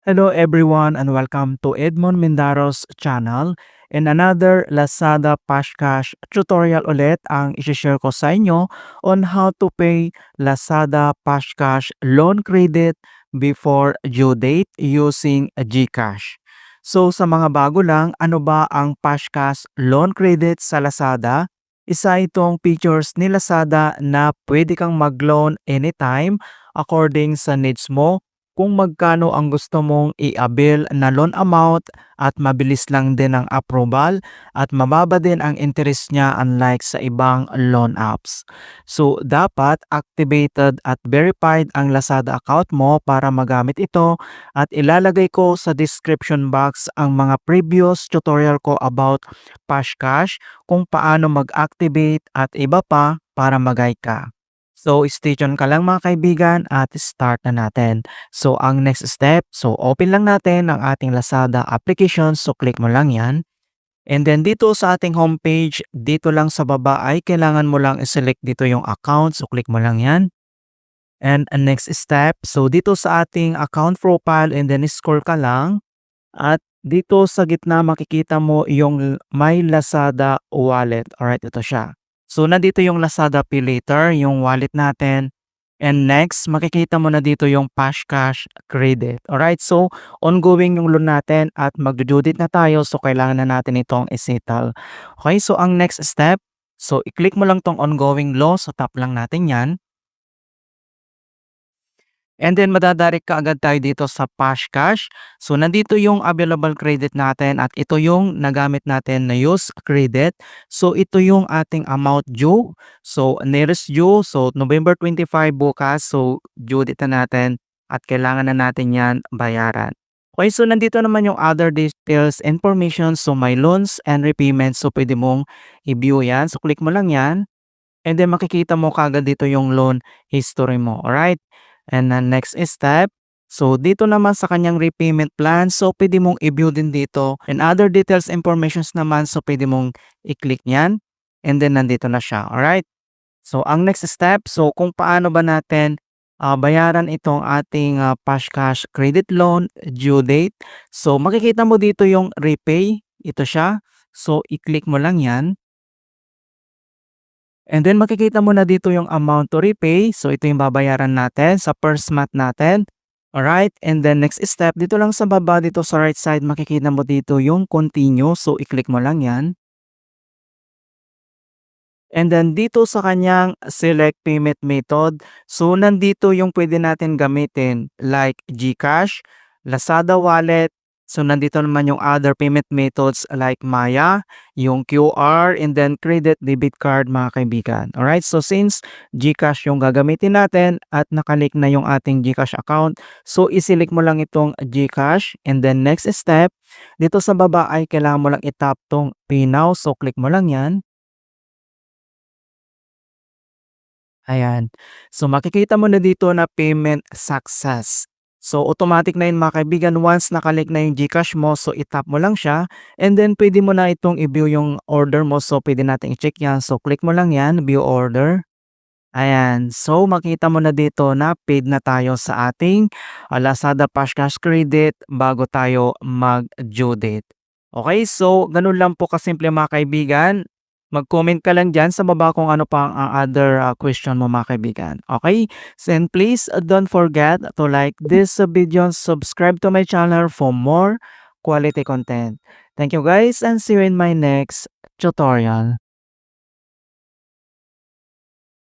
Hello everyone and welcome to Edmond Mindaro's channel. And another Lazada Pashcash tutorial ulit ang isi-share ko sa inyo on how to pay Lazada Pashcash loan credit before due date using GCash. So sa mga bago lang, ano ba ang Pashcash loan credit sa Lazada? Isa itong features ni Lazada na pwede kang mag-loan anytime according sa needs mo kung magkano ang gusto mong i-avail na loan amount at mabilis lang din ang approval at mababa din ang interest niya unlike sa ibang loan apps. So, dapat activated at verified ang Lazada account mo para magamit ito at ilalagay ko sa description box ang mga previous tutorial ko about Pashcash kung paano mag-activate at iba pa para mag-guide ka. So, stay tuned ka lang mga kaibigan at start na natin. So, ang next step, open lang natin ang ating Lazada application. So, click mo lang yan. And then dito sa ating homepage, dito lang sa baba ay kailangan mo lang i-select dito yung account. So, click mo lang yan. And next step, so dito sa ating account profile and then scroll ka lang. At dito sa gitna makikita mo yung My Lazada Wallet. Alright, ito siya. So, nandito yung Lazada Pay Later, yung wallet natin. And next, makikita mo na dito yung Pashcash Credit. Alright, so ongoing yung loan natin at magdudue date na tayo. So, kailangan na natin itong isettle. Okay, so ang next step, so i-click mo lang tong ongoing loan. So, tap lang natin yan. And then madadirect ka agad tayo dito sa Pashcash. So nandito yung available credit natin at ito yung nagamit natin na use credit. So ito yung ating amount due. So nearest due, so November 25 bukas. So due date na natin at kailangan na natin yan bayaran. Okay, so nandito naman yung other details information. So may loans and repayments. So pwede mong i-view yan. So click mo lang yan. And then makikita mo kagad dito yung loan history mo. Alright? And then next step, so dito naman sa kanyang repayment plan, so pwede mong i-view din dito. And other details informations naman, so pwede mong i-click yan. And then nandito na siya. Alright? So ang next step, so kung paano ba natin bayaran itong ating Pashcash credit loan due date. So makikita mo dito yung repay. Ito siya. So i-click mo lang yan. And then makikita mo na dito yung amount to repay. So ito yung babayaran natin sa first month natin. Alright, and then next step, dito lang sa baba, dito sa right side, makikita mo dito yung continue. So i-click mo lang yan. And then dito sa kanyang select payment method, so nandito yung pwede natin gamitin like GCash, Lazada Wallet. So nandito naman yung other payment methods like Maya, yung QR, and then credit debit card mga kaibigan. Alright, so since GCash yung gagamitin natin at nakalik na yung ating GCash account, so isilik mo lang itong GCash and then next step, dito sa baba ay kailangan mo lang itap tong Pay Now. So click mo lang yan. Ayan. So makikita mo na dito na payment success. So automatic na yun mga kaibigan once nakalik na yung GCash mo. So itap mo lang siya and then pwede mo na itong i-view yung order mo. So pwede natin i-check yan. So click mo lang yan, view order. Ayan. So makita mo na dito na paid na tayo sa ating Lazada Pashcash Credit bago tayo mag-due date. Okay, so ganun lang po kasimple mga kaibigan. Mag-comment ka lang dyan sa baba kung ano pa ang other question mo mga kaibigan. Okay? So, and please don't forget to like this video and subscribe to my channel for more quality content. Thank you guys and see you in my next tutorial.